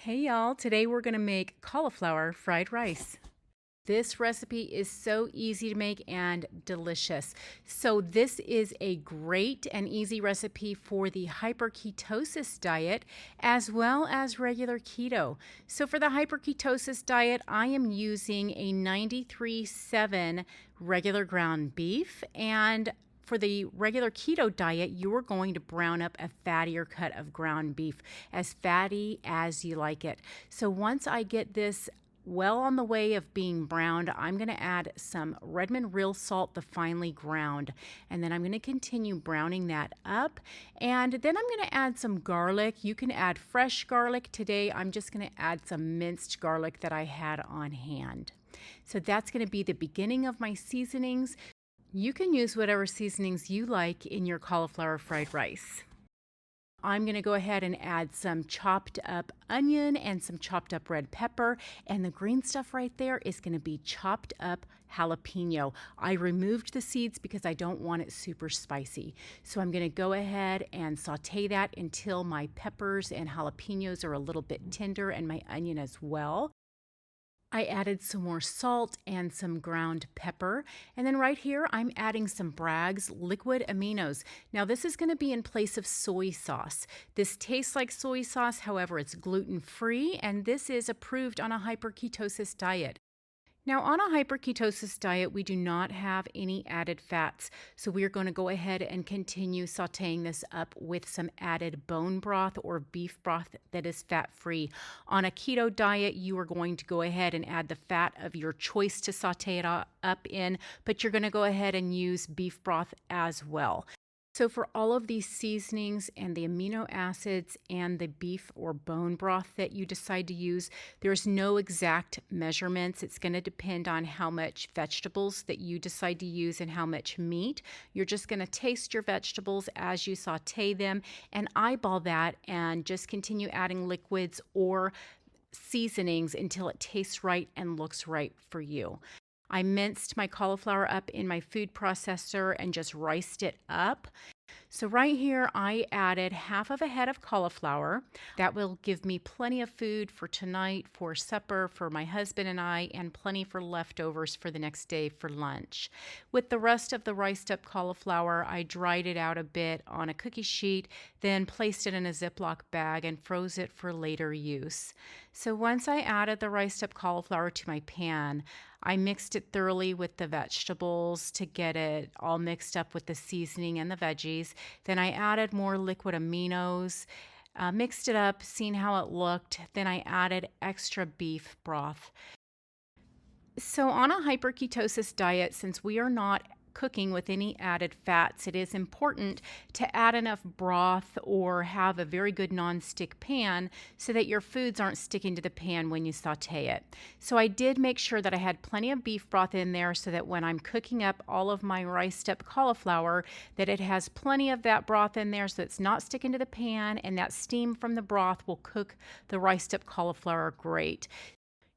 Hey y'all, today we're going to make cauliflower fried rice. This recipe is so easy to make and delicious. So this is a great and easy recipe for the hyperketosis diet as well as regular keto. So for the hyperketosis diet, I am using a 93.7 regular ground beef, and for the regular keto diet, you're going to brown up a fattier cut of ground beef, as fatty as you like it. So once I get this well on the way of being browned, I'm going to add some Redmond real salt, the finely ground, and then I'm going to continue browning that up. And then I'm going to add some garlic. You can add fresh garlic. Today I'm just going to add some minced garlic that I had on hand. So that's going to be the beginning of my seasonings. You can use whatever seasonings you like in your cauliflower fried rice. I'm going to go ahead and add some chopped up onion and some chopped up red pepper, and the green stuff right there is going to be chopped up jalapeno. I removed the seeds because I don't want it super spicy. So I'm going to go ahead and saute that until my peppers and jalapenos are a little bit tender, and my onion as well. I added some more salt and some ground pepper. And then right here, I'm adding some Bragg's liquid aminos. Now this is going to be in place of soy sauce. This tastes like soy sauce, however, it's gluten-free, and this is approved on a hyperketosis diet. Now, on a hyperketosis diet, we do not have any added fats, so we are going to go ahead and continue sauteing this up with some added bone broth or beef broth that is fat-free. On a keto diet, you are going to go ahead and add the fat of your choice to saute it up in, but you're going to go ahead and use beef broth as well. So for all of these seasonings and the amino acids and the beef or bone broth that you decide to use, there's no exact measurements. It's going to depend on how much vegetables that you decide to use and how much meat. You're just going to taste your vegetables as you saute them and eyeball that, and just continue adding liquids or seasonings until it tastes right and looks right for you. I minced my cauliflower up in my food processor and just riced it up. So right here, I added half of a head of cauliflower. That will give me plenty of food for tonight, for supper, for my husband and I, and plenty for leftovers for the next day for lunch. With the rest of the riced up cauliflower, I dried it out a bit on a cookie sheet, then placed it in a Ziploc bag and froze it for later use. So once I added the riced up cauliflower to my pan, I mixed it thoroughly with the vegetables to get it all mixed up with the seasoning and the veggies. Then I added more liquid aminos, mixed it up, seen how it looked. Then I added extra beef broth. So on a hyperketosis diet, since we are not cooking with any added fats, it is important to add enough broth or have a very good non-stick pan so that your foods aren't sticking to the pan when you saute it. So I did make sure that I had plenty of beef broth in there so that when I'm cooking up all of my riced up cauliflower, that it has plenty of that broth in there so it's not sticking to the pan, and that steam from the broth will cook the riced up cauliflower great.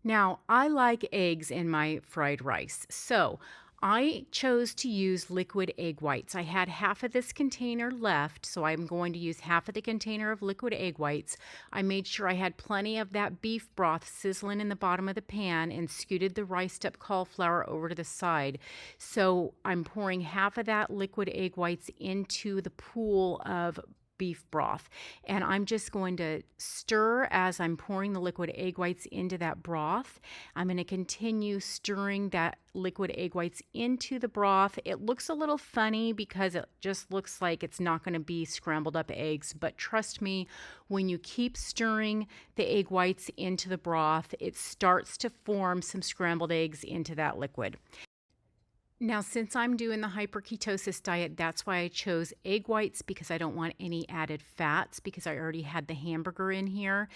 Now, I like eggs in my fried rice, so I chose to use liquid egg whites. I had half of this container left, so I'm going to use half of the container of liquid egg whites. I made sure I had plenty of that beef broth sizzling in the bottom of the pan and scooted the riced up cauliflower over to the side. So I'm pouring half of that liquid egg whites into the pool of beef broth, and I'm just going to stir as I'm pouring the liquid egg whites into that broth. I'm going to continue stirring that liquid egg whites into the broth. It looks a little funny because it just looks like it's not going to be scrambled up eggs, but trust me, when you keep stirring the egg whites into the broth, it starts to form some scrambled eggs into that liquid. Now, since I'm doing the hyperketosis diet, that's why I chose egg whites, because I don't want any added fats because I already had the hamburger in here.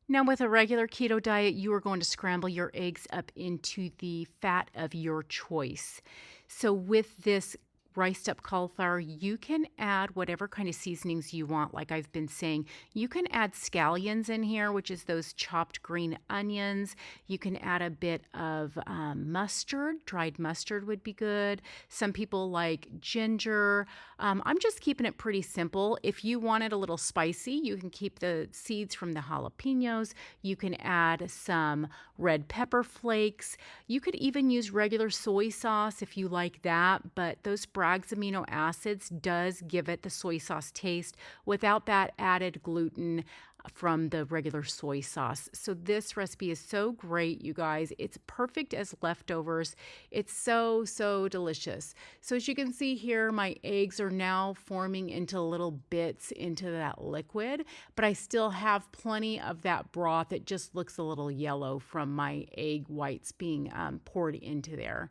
Now, with a regular keto diet, you are going to scramble your eggs up into the fat of your choice. So with this riced up cauliflower, you can add whatever kind of seasonings you want. Like I've been saying, you can add scallions in here, which is those chopped green onions. You can add a bit of mustard. Dried mustard would be good. Some people like ginger. I'm just keeping it pretty simple. If you want it a little spicy, you can keep the seeds from the jalapenos. You can add some red pepper flakes. You could even use regular soy sauce if you like that, but those Bragg's amino acids does give it the soy sauce taste without that added gluten from the regular soy sauce. So this recipe is so great, you guys. It's perfect as leftovers. It's so, so delicious. So as you can see here, my eggs are now forming into little bits into that liquid, but I still have plenty of that broth. It just looks a little yellow from my egg whites being poured into there.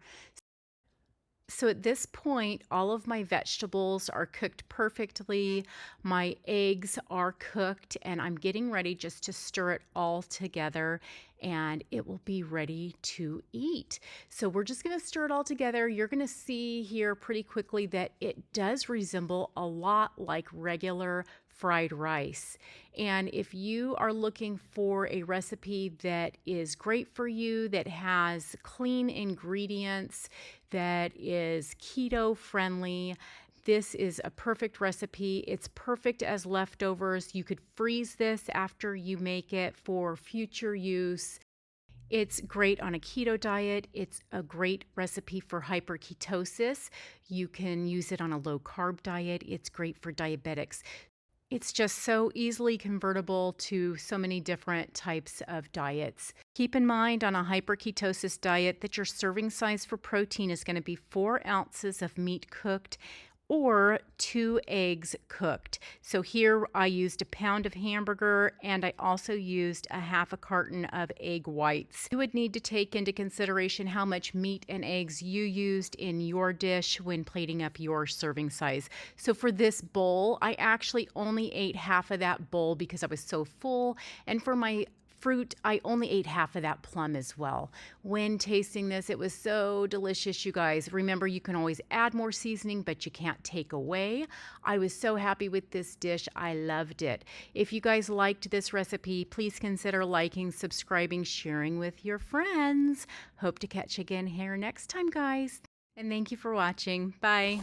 So at this point, all of my vegetables are cooked perfectly. My eggs are cooked, and I'm getting ready just to stir it all together, and it will be ready to eat. So we're just going to stir it all together. You're going to see here pretty quickly that it does resemble a lot like regular fried rice. And if you are looking for a recipe that is great for you, that has clean ingredients, that is keto friendly, this is a perfect recipe. It's perfect as leftovers. You could freeze this after you make it for future use. It's great on a keto diet. It's a great recipe for hyperketosis. You can use it on a low carb diet. It's great for diabetics. It's just so easily convertible to so many different types of diets. Keep in mind on a hyperketosis diet that your serving size for protein is going to be 4 ounces of meat cooked or 2 eggs cooked. So here I used a pound of hamburger, and I also used a half a carton of egg whites. You would need to take into consideration how much meat and eggs you used in your dish when plating up your serving size. So for this bowl, I actually only ate half of that bowl because I was so full. And for my fruit, I only ate half of that plum as well. When tasting this, it was so delicious, you guys. Remember, you can always add more seasoning, but you can't take away. I was so happy with this dish. I loved it. If you guys liked this recipe, please consider liking, subscribing, sharing with your friends. Hope to catch you again here next time, guys. And thank you for watching. Bye.